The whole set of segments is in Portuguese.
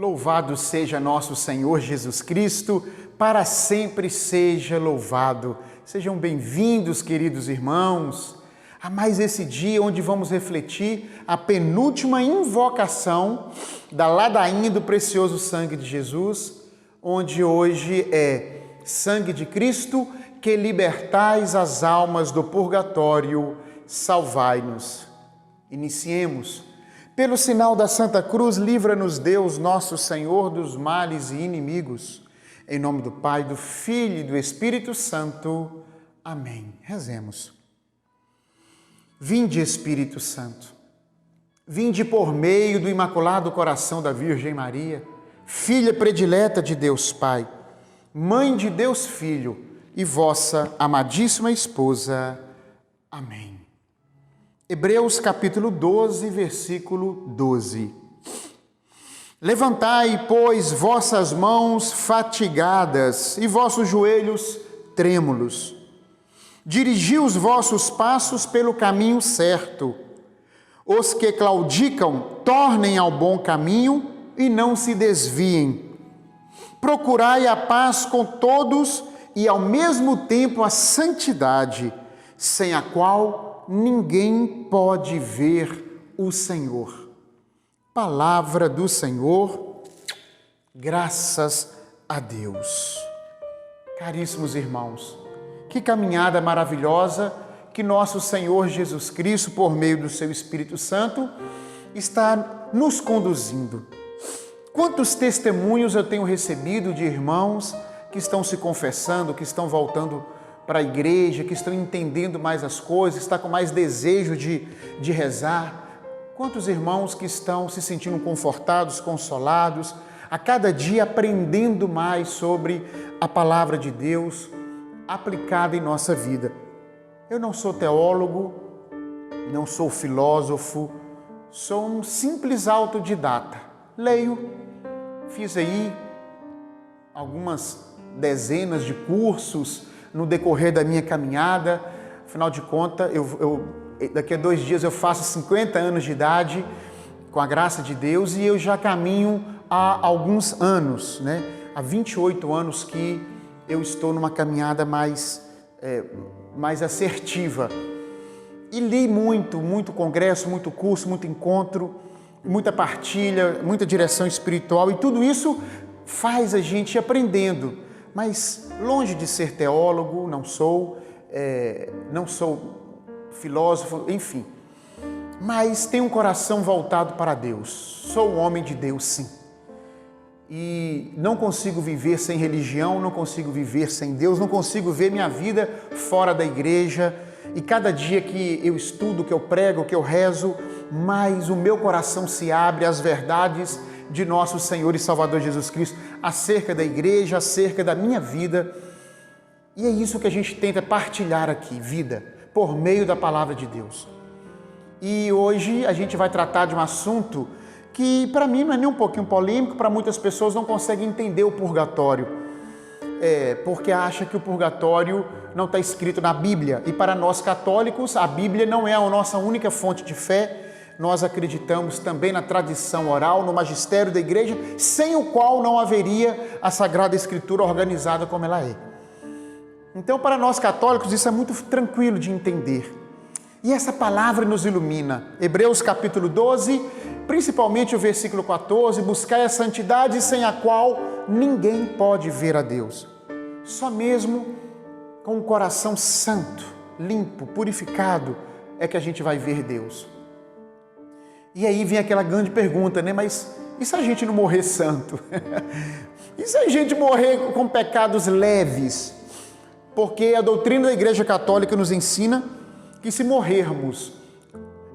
Louvado seja nosso Senhor Jesus Cristo, para sempre seja louvado. Sejam bem-vindos, queridos irmãos, a mais esse dia onde vamos refletir a penúltima invocação da ladainha do precioso sangue de Jesus, onde hoje é: sangue de Cristo, que libertais as almas do purgatório, salvai-nos. Iniciemos. Pelo sinal da Santa Cruz, livra-nos Deus, nosso Senhor, dos males e inimigos. Em nome do Pai, do Filho e do Espírito Santo. Amém. Rezemos. Vinde, Espírito Santo. Vinde por meio do Imaculado Coração da Virgem Maria, filha predileta de Deus Pai, mãe de Deus Filho e vossa amadíssima esposa. Amém. Hebreus capítulo 12, versículo 12. Levantai, pois, vossas mãos fatigadas e vossos joelhos trêmulos. Dirigi os vossos passos pelo caminho certo. Os que claudicam, tornem ao bom caminho e não se desviem. Procurai a paz com todos e ao mesmo tempo a santidade, sem a qual ninguém pode ver o Senhor. Palavra do Senhor, graças a Deus. Caríssimos irmãos, que caminhada maravilhosa que nosso Senhor Jesus Cristo, por meio do seu Espírito Santo, está nos conduzindo. Quantos testemunhos eu tenho recebido de irmãos que estão se confessando, que estão voltando para a igreja, que estão entendendo mais as coisas, está com mais desejo de rezar. Quantos irmãos que estão se sentindo confortados, consolados, a cada dia aprendendo mais sobre a palavra de Deus aplicada em nossa vida. Eu não sou teólogo, não sou filósofo, sou um simples autodidata. Leio, fiz aí algumas dezenas de cursos no decorrer da minha caminhada. Afinal de contas, daqui a 2 dias eu faço 50 anos de idade, com a graça de Deus, e eu já caminho há alguns anos, né? Há 28 anos que eu estou numa caminhada mais assertiva. E li muito congresso, muito curso, muito encontro, muita partilha, muita direção espiritual, e tudo isso faz a gente ir aprendendo. Mas longe de ser teólogo, não sou filósofo, enfim. Mas tenho um coração voltado para Deus. Sou um homem de Deus, sim. E não consigo viver sem religião, não consigo viver sem Deus, não consigo ver minha vida fora da igreja. E cada dia que eu estudo, que eu prego, que eu rezo, mais o meu coração se abre às verdades de nosso Senhor e Salvador Jesus Cristo, acerca da igreja, acerca da minha vida. E é isso que a gente tenta partilhar aqui, vida, por meio da palavra de Deus. E hoje a gente vai tratar de um assunto que para mim não é nem um pouquinho polêmico, para muitas pessoas não conseguem entender o purgatório, porque acha que o purgatório não está escrito na Bíblia. E para nós católicos, a Bíblia não é a nossa única fonte de fé. Nós acreditamos também na tradição oral, no magistério da igreja, sem o qual não haveria a Sagrada Escritura organizada como ela é. Então, para nós católicos, isso é muito tranquilo de entender. E essa palavra nos ilumina. Hebreus capítulo 12, principalmente o versículo 14, buscai a santidade sem a qual ninguém pode ver a Deus. Só mesmo com um coração santo, limpo, purificado, é que a gente vai ver Deus. E aí vem aquela grande pergunta, né? Mas e se a gente não morrer santo? E se a gente morrer com pecados leves? Porque a doutrina da Igreja Católica nos ensina que se morrermos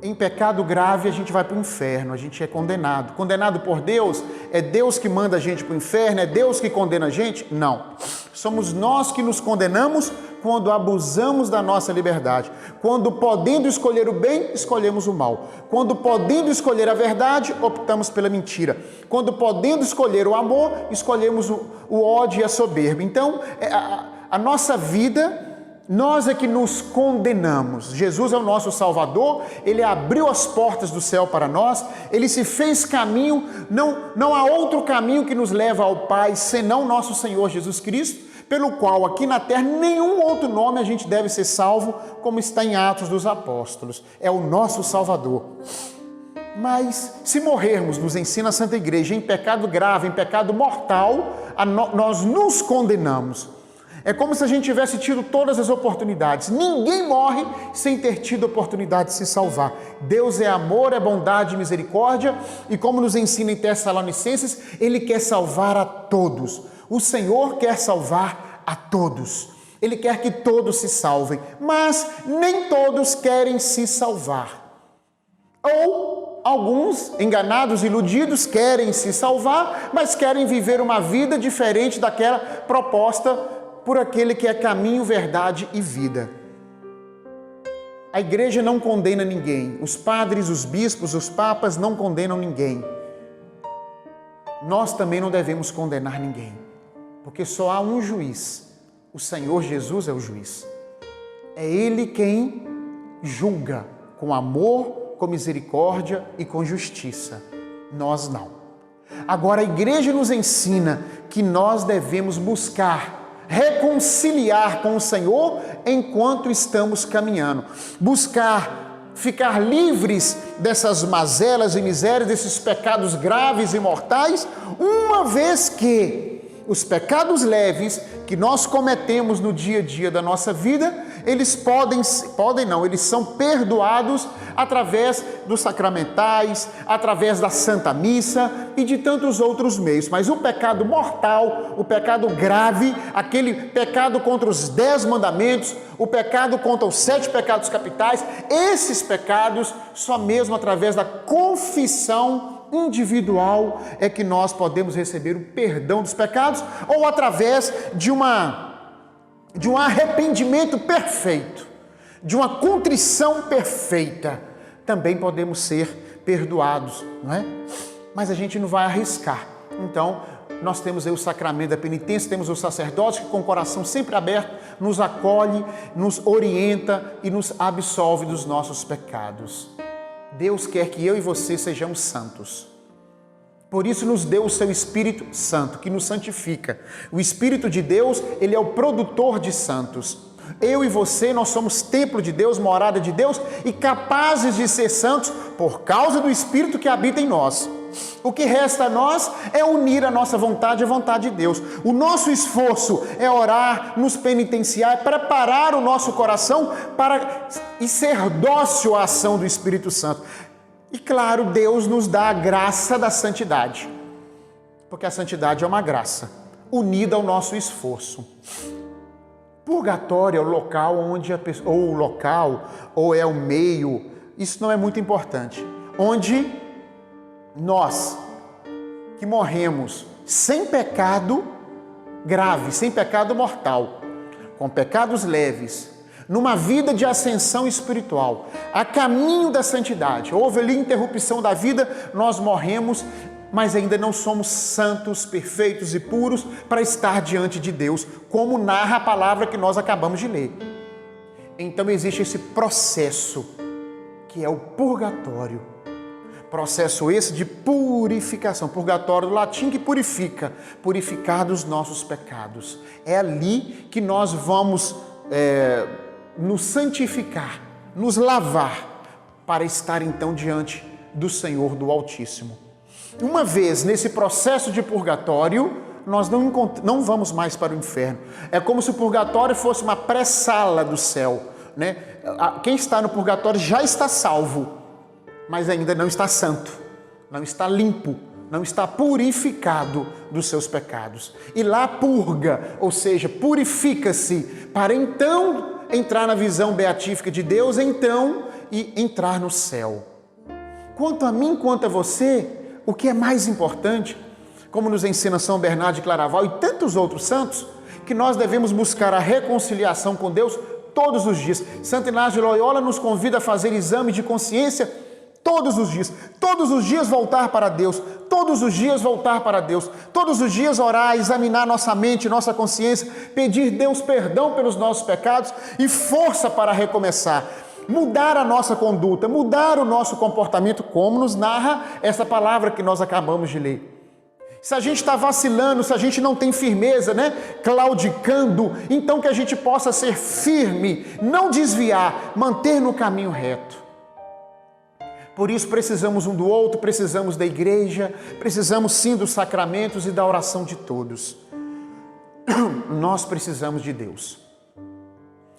em pecado grave, a gente vai para o inferno, a gente é condenado. Condenado por Deus? É Deus que manda a gente para o inferno? É Deus que condena a gente? Não. Somos nós que nos condenamos quando abusamos da nossa liberdade. Quando, podendo escolher o bem, escolhemos o mal. Quando, podendo escolher a verdade, optamos pela mentira. Quando, podendo escolher o amor, escolhemos o ódio e a soberba. Então, a nossa vida Nós é que nos condenamos. Jesus é o nosso Salvador, Ele abriu as portas do céu para nós, Ele se fez caminho, não há outro caminho que nos leva ao Pai, senão nosso Senhor Jesus Cristo, pelo qual aqui na terra nenhum outro nome a gente deve ser salvo, como está em Atos dos Apóstolos. É o nosso Salvador. Mas se morrermos, nos ensina a Santa Igreja, em pecado grave, em pecado mortal, nós nos condenamos. É como se a gente tivesse tido todas as oportunidades. Ninguém morre sem ter tido a oportunidade de se salvar. Deus é amor, é bondade e misericórdia, e como nos ensina em Tessalonicenses, Ele quer salvar a todos. O Senhor quer salvar a todos. Ele quer que todos se salvem, mas nem todos querem se salvar. Ou alguns, enganados, iludidos, querem se salvar, mas querem viver uma vida diferente daquela proposta por aquele que é caminho, verdade e vida. A igreja não condena ninguém. Os padres, os bispos, os papas não condenam ninguém. Nós também não devemos condenar ninguém, porque só há um juiz. O Senhor Jesus é o juiz. É Ele quem julga com amor, com misericórdia e com justiça. Nós não. Agora a igreja nos ensina que nós devemos buscar reconciliar com o Senhor enquanto estamos caminhando, buscar ficar livres dessas mazelas e misérias, desses pecados graves e mortais, uma vez que os pecados leves que nós cometemos no dia a dia da nossa vida, eles eles são perdoados através dos sacramentais, através da Santa Missa e de tantos outros meios. Mas o pecado mortal, o pecado grave, aquele pecado contra os 10 mandamentos, o pecado contra os 7 pecados capitais, esses pecados, só mesmo através da confissão individual é que nós podemos receber o perdão dos pecados, ou através de um arrependimento perfeito, de uma contrição perfeita, também podemos ser perdoados, não é? Mas a gente não vai arriscar. Então, nós temos aí o sacramento da penitência, temos o sacerdote que com o coração sempre aberto nos acolhe, nos orienta e nos absolve dos nossos pecados. Deus quer que eu e você sejamos santos. Por isso nos deu o seu Espírito Santo, que nos santifica. O Espírito de Deus, ele é o produtor de santos. Eu e você, nós somos templo de Deus, morada de Deus e capazes de ser santos por causa do Espírito que habita em nós. O que resta a nós é unir a nossa vontade à vontade de Deus. O nosso esforço é orar, nos penitenciar, é preparar o nosso coração e ser dócil à ação do Espírito Santo. E claro, Deus nos dá a graça da santidade, porque a santidade é uma graça, unida ao nosso esforço. Purgatório é o local onde ou é o meio, isso não é muito importante, onde nós que morremos sem pecado grave, sem pecado mortal, com pecados leves, numa vida de ascensão espiritual, a caminho da santidade, houve ali interrupção da vida, nós morremos, mas ainda não somos santos, perfeitos e puros para estar diante de Deus, como narra a palavra que nós acabamos de ler. Então existe esse processo, que é o purgatório. Processo esse de purificação. Purgatório do latim que purifica, purificar dos nossos pecados. É ali que nós vamos nos santificar, nos lavar, para estar então diante do Senhor do Altíssimo. Uma vez nesse processo de purgatório, nós não vamos mais para o inferno. É como se o purgatório fosse uma pré-sala do céu, né? Quem está no purgatório já está salvo, mas ainda não está santo, não está limpo, não está purificado dos seus pecados. E lá purga, ou seja, purifica-se, para então entrar na visão beatífica de Deus, e entrar no céu. Quanto a mim, quanto a você, o que é mais importante, como nos ensina São Bernardo de Claraval e tantos outros santos, que nós devemos buscar a reconciliação com Deus todos os dias. Santo Inácio de Loyola nos convida a fazer exame de consciência Todos os dias voltar para Deus, todos os dias voltar para Deus, todos os dias orar, examinar nossa mente, nossa consciência, pedir Deus perdão pelos nossos pecados e força para recomeçar, mudar a nossa conduta, mudar o nosso comportamento, como nos narra essa palavra que nós acabamos de ler. Se a gente está vacilando, se a gente não tem firmeza, claudicando, então que a gente possa ser firme, não desviar, manter no caminho reto. Por isso precisamos um do outro, precisamos da igreja, precisamos sim dos sacramentos e da oração de todos. Nós precisamos de Deus.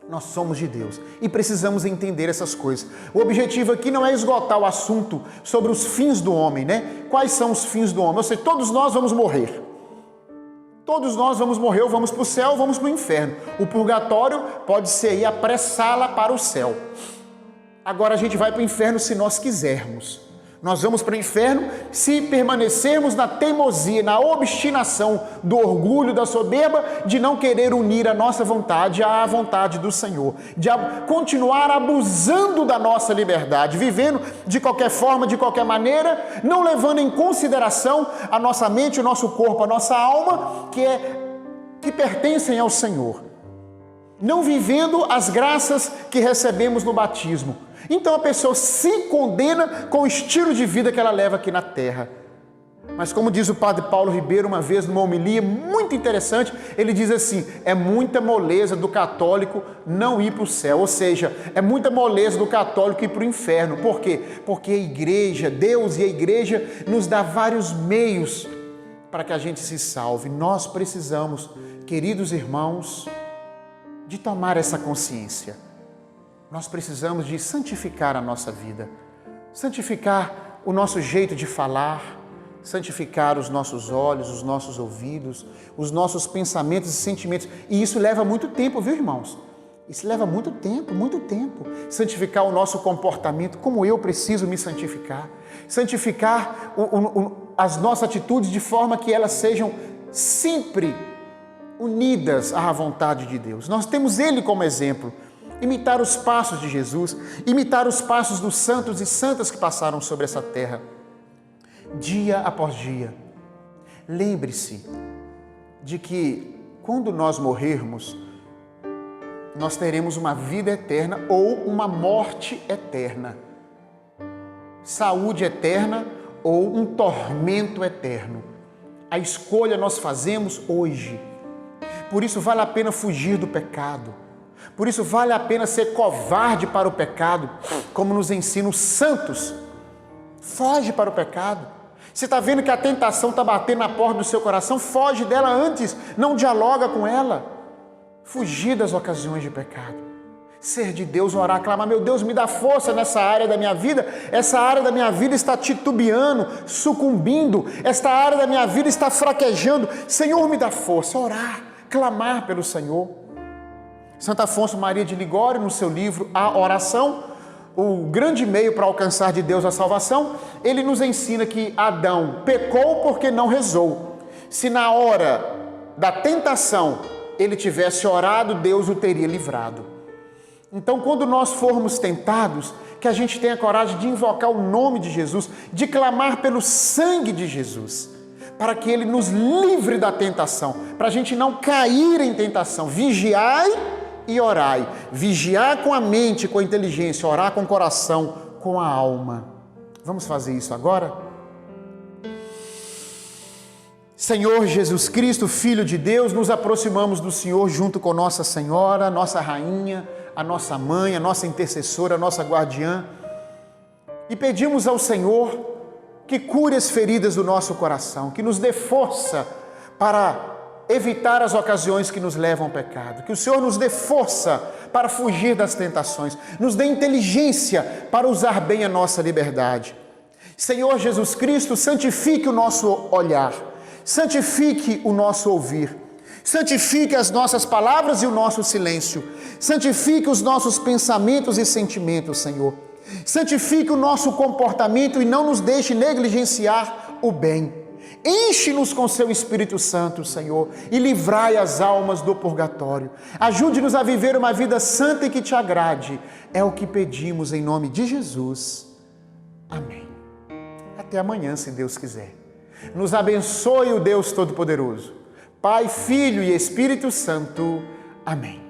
Nós somos de Deus e precisamos entender essas coisas. O objetivo aqui não é esgotar o assunto sobre os fins do homem, Quais são os fins do homem? Ou seja, todos nós vamos morrer. Todos nós vamos morrer, ou vamos para o céu, ou vamos para o inferno. O purgatório pode ser aí a pré-sala para o céu. Agora a gente vai para o inferno se nós quisermos. Nós vamos para o inferno se permanecermos na teimosia, na obstinação do orgulho, da soberba, de não querer unir a nossa vontade à vontade do Senhor, de continuar abusando da nossa liberdade, vivendo de qualquer forma, de qualquer maneira, não levando em consideração a nossa mente, o nosso corpo, a nossa alma, que pertencem ao Senhor. Não vivendo as graças que recebemos no batismo. Então a pessoa se condena com o estilo de vida que ela leva aqui na terra. Mas como diz o padre Paulo Ribeiro uma vez numa homilia muito interessante, ele diz assim: é muita moleza do católico não ir para o céu, ou seja, é muita moleza do católico ir para o inferno. Por quê? Porque a igreja, Deus e a igreja nos dá vários meios para que a gente se salve. Nós precisamos, queridos irmãos, de tomar essa consciência. Nós precisamos de santificar a nossa vida, santificar o nosso jeito de falar, santificar os nossos olhos, os nossos ouvidos, os nossos pensamentos e sentimentos. E isso leva muito tempo, viu, irmãos? Isso leva muito tempo, muito tempo. Santificar o nosso comportamento, como eu preciso me santificar. Santificar as nossas atitudes de forma que elas sejam sempre unidas à vontade de Deus. Nós temos Ele como exemplo. Imitar os passos de Jesus, imitar os passos dos santos e santas que passaram sobre essa terra, dia após dia. Lembre-se de que quando nós morrermos, nós teremos uma vida eterna ou uma morte eterna, saúde eterna ou um tormento eterno. A escolha nós fazemos hoje. Por isso vale a pena fugir do pecado. Por isso vale a pena ser covarde para o pecado, como nos ensinam os santos. Foge para o pecado. Você está vendo que a tentação está batendo na porta do seu coração? Foge dela antes, não dialoga com ela. Fugir das ocasiões de pecado. Ser de Deus, orar, clamar: meu Deus, me dá força nessa área da minha vida. Essa área da minha vida está titubeando, sucumbindo. Esta área da minha vida está fraquejando. Senhor, me dá força. Orar, clamar pelo Senhor. Santo Afonso Maria de Ligório, no seu livro A Oração, o grande meio para alcançar de Deus a salvação, ele nos ensina que Adão pecou porque não rezou. Se na hora da tentação ele tivesse orado, Deus o teria livrado. Então, quando nós formos tentados, que a gente tenha coragem de invocar o nome de Jesus, de clamar pelo sangue de Jesus, para que Ele nos livre da tentação, para a gente não cair em tentação. Vigiai e orai. Vigiar com a mente, com a inteligência, orar com o coração, com a alma. Vamos fazer isso agora? Senhor Jesus Cristo, Filho de Deus, nos aproximamos do Senhor junto com Nossa Senhora, nossa Rainha, a nossa Mãe, a nossa intercessora, a nossa guardiã, e pedimos ao Senhor que cure as feridas do nosso coração, que nos dê força para evitar as ocasiões que nos levam ao pecado, que o Senhor nos dê força para fugir das tentações, nos dê inteligência para usar bem a nossa liberdade. Senhor Jesus Cristo, santifique o nosso olhar, santifique o nosso ouvir, santifique as nossas palavras e o nosso silêncio, santifique os nossos pensamentos e sentimentos, Senhor. Santifique o nosso comportamento e não nos deixe negligenciar o bem. Enche-nos com seu Espírito Santo, Senhor, e livrai as almas do purgatório. Ajude-nos a viver uma vida santa e que te agrade. É o que pedimos em nome de Jesus. Amém. Até amanhã, se Deus quiser. Nos abençoe o Deus Todo-Poderoso, Pai, Filho e Espírito Santo. Amém.